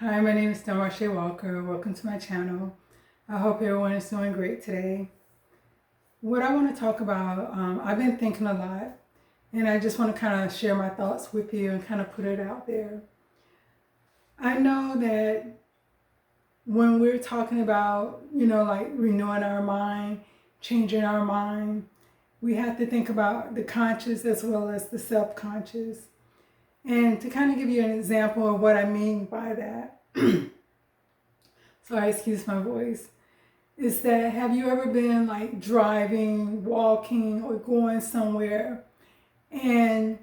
Hi, my name is DelmarshaeWalker. Welcome to my channel. I hope everyone is doing great today. What I want to talk about, I've been thinking a lot, and I just want to kind of share my thoughts with you and kind of put it out there. I know that when we're talking about, like renewing our mind, changing our mind, we have to think about the conscious as well as the subconscious. And to kind of give you an example of what I mean by that, sorry, excuse my voice, is that have you ever been like driving, walking, or going somewhere and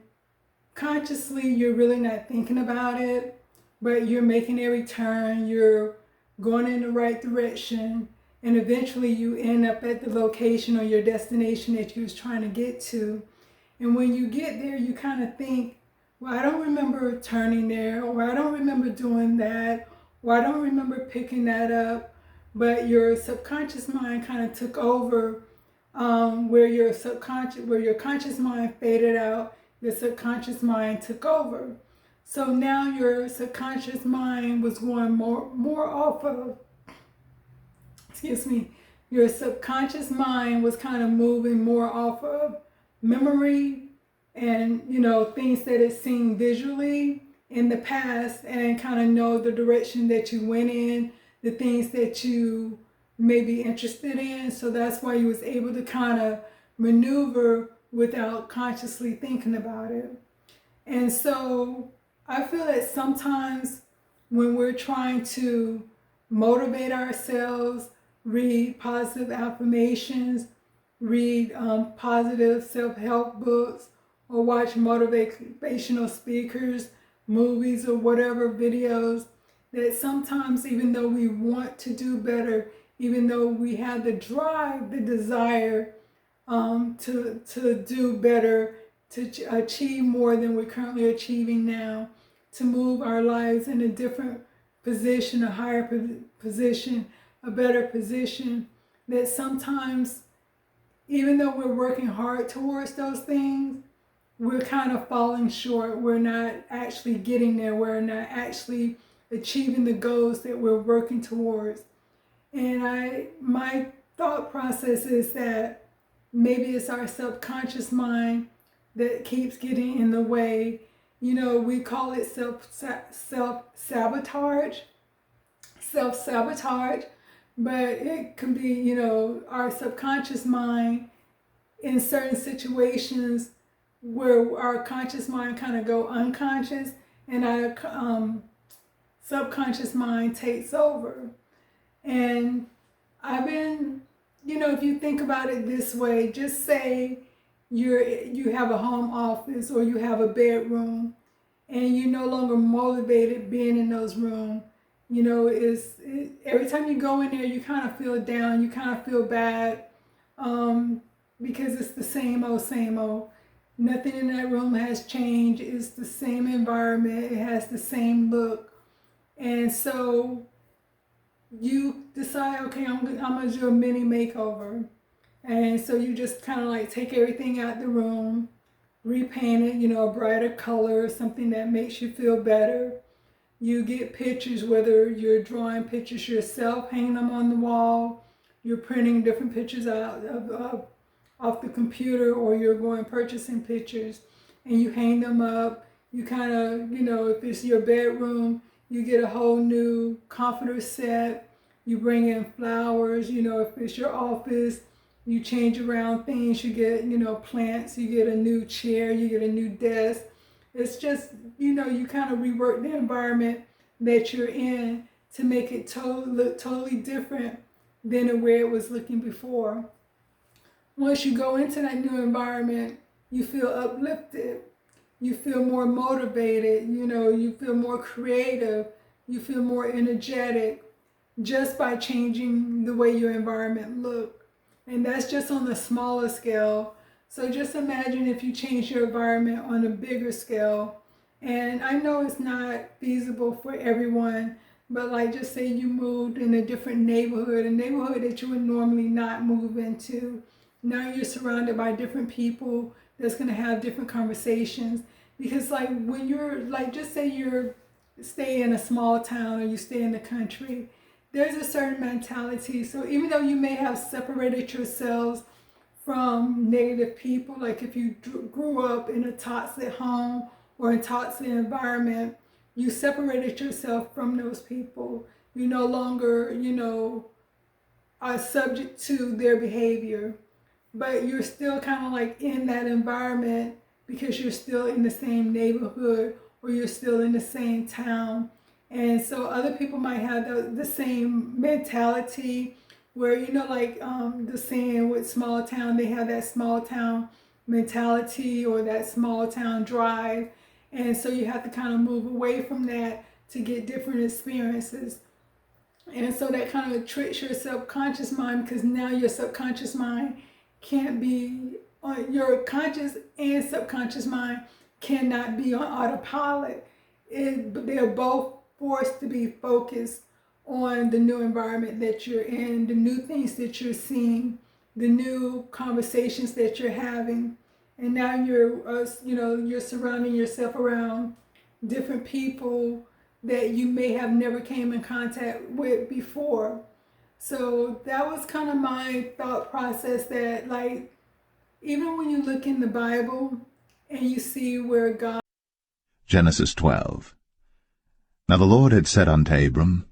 consciously you're really not thinking about it, but you're making every turn, you're going in the right direction, and eventually you end up at the location or your destination that you was trying to get to. And when you get there, you kind of think, well, I don't remember turning there, or I don't remember doing that, or I don't remember picking that up. But your subconscious mind kind of took over, where your conscious mind faded out, your subconscious mind took over. So now your subconscious mind was going more off of, your subconscious mind was kind of moving more off of memory and things that it's seen visually in the past, and kind of know the direction that you went in, the things that you may be interested in. So that's why you was able to kind of maneuver without consciously thinking about it. And so I feel that sometimes when we're trying to motivate ourselves, read positive affirmations, read positive self-help books, or watch motivational speakers, movies, or whatever videos, that sometimes even though we want to do better, even though we have the drive, the desire to do better, to achieve more than we're currently achieving now, to move our lives in a different position, a higher position, a better position, that sometimes even though we're working hard towards those things, we're kind of falling short. We're not actually getting there. We're not actually achieving the goals that we're working towards. And my thought process is that maybe it's our subconscious mind that keeps getting in the way. We call it self-sabotage, but it can be, our subconscious mind in certain situations where our conscious mind kind of go unconscious and our subconscious mind takes over. And I've been, if you think about it this way, just say you have a home office or you have a bedroom and you're no longer motivated being in those rooms. Every time you go in there, you kind of feel down, you kind of feel bad, because it's the same old, same old. Nothing in that room has changed. It's the same environment. It has the same look. And so you decide, okay, I'm going to do a mini makeover. And so you just kind of like take everything out the room, repaint it, a brighter color, something that makes you feel better. You get pictures, whether you're drawing pictures yourself, hanging them on the wall, you're printing different pictures out off the computer, or you're going purchasing pictures and you hang them up. You kind of, if it's your bedroom, you get a whole new comforter set. You bring in flowers. If it's your office, you change around things. You get, plants. You get a new chair. You get a new desk. It's just, you kind of rework the environment that you're in to make it look totally different than the way it was looking before. Once you go into that new environment, you feel uplifted. You feel more motivated. You feel more creative. You feel more energetic just by changing the way your environment looks. And that's just on the smaller scale. So just imagine if you change your environment on a bigger scale. And I know it's not feasible for everyone, but like just say you moved in a different neighborhood, a neighborhood that you would normally not move into. Now you're surrounded by different people that's going to have different conversations. Because like when you're, like just say you're stay in a small town or you stay in the country. There's a certain mentality. So even though you may have separated yourselves from negative people, like if you grew up in a toxic home or a toxic environment, you separated yourself from those people. You no longer, are subject to their behavior, but you're still kind of like in that environment because you're still in the same neighborhood or you're still in the same town. And so other people might have the same mentality where, like the saying with small town, they have that small town mentality or that small town drive. And so you have to kind of move away from that to get different experiences. And so that kind of tricks your subconscious mind, because now your subconscious mind can't be on your conscious and subconscious mind cannot be on autopilot. They're both forced to be focused on the new environment that you're in, the new things that you're seeing, the new conversations that you're having. And now you're surrounding yourself around different people that you may have never came in contact with before. So that was kind of my thought process, that like even when you look in the Bible and you see where God... Genesis 12. Now the Lord had said unto Abram,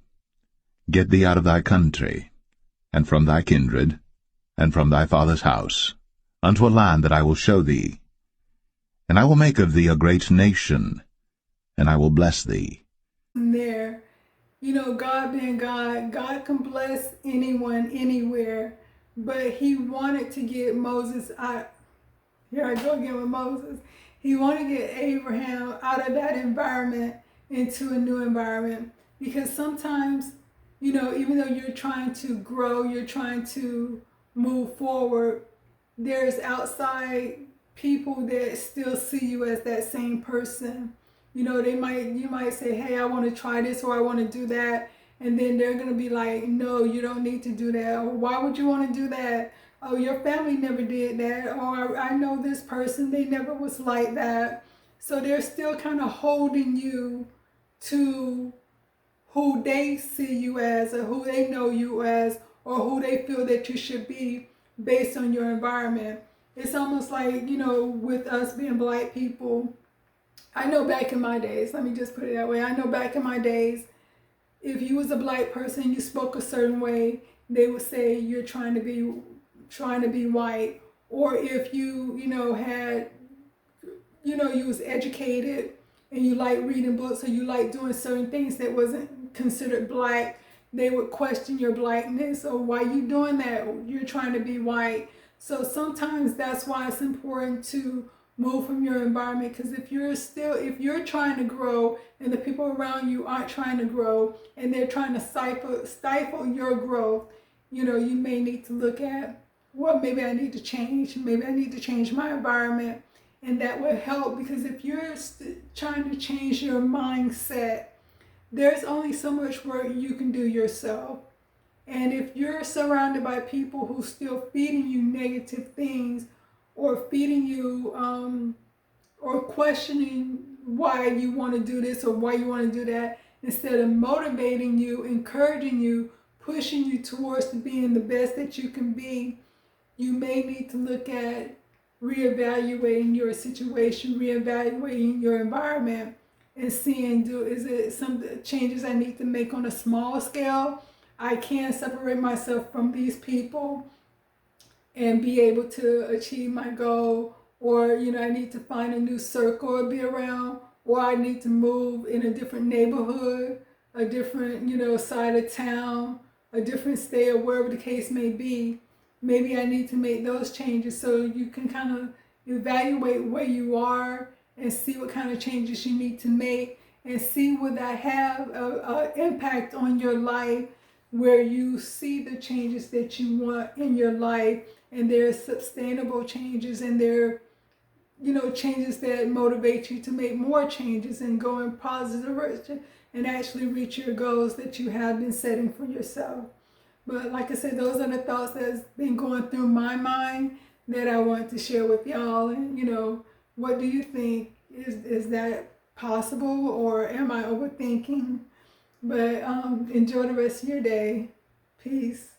Get thee out of thy country, and from thy kindred, and from thy father's house, unto a land that I will show thee. And I will make of thee a great nation, and I will bless thee. There, God being God, God can bless anyone, anywhere, but he wanted to get Moses out. Here I go again with Moses. He wanted to get Abraham out of that environment into a new environment, because sometimes, even though you're trying to grow, you're trying to move forward, there's outside people that still see you as that same person. You might say, hey, I want to try this or I want to do that. And then they're going to be like, no, you don't need to do that. Or why would you want to do that? Oh, your family never did that. Or I know this person, they never was like that. So they're still kind of holding you to who they see you as, or who they know you as, or who they feel that you should be based on your environment. It's almost like, with us being Black people, I know back in my days, let me just put it that way. I know back in my days, if you was a Black person, you spoke a certain way, they would say you're trying to be white. Or if you had, you was educated and you like reading books or you like doing certain things that wasn't considered Black, they would question your Blackness, or why you doing that? You're trying to be white. So sometimes that's why it's important to move from your environment, because if you're trying to grow and the people around you aren't trying to grow and they're trying to stifle your growth, you may need to look at, well, maybe I need to change. Maybe I need to change my environment, and that will help. Because if you're trying to change your mindset, there's only so much work you can do yourself. And if you're surrounded by people who still feeding you negative things, or feeding you, or questioning why you want to do this or why you want to do that, instead of motivating you, encouraging you, pushing you towards being the best that you can be, you may need to look at reevaluating your situation, reevaluating your environment, and seeing, is it some changes I need to make on a small scale? I can separate myself from these people and be able to achieve my goal, or I need to find a new circle to be around, or I need to move in a different neighborhood, a different side of town, a different state, or wherever the case may be. Maybe I need to make those changes, so you can kind of evaluate where you are and see what kind of changes you need to make, and see will that have an impact on your life, where you see the changes that you want in your life, and they're sustainable changes, and they're changes that motivate you to make more changes and go in positive direction and actually reach your goals that you have been setting for yourself. But like I said, those are the thoughts that's been going through my mind that I want to share with y'all. And what do you think? Is that possible, or am I overthinking? But enjoy the rest of your day. Peace.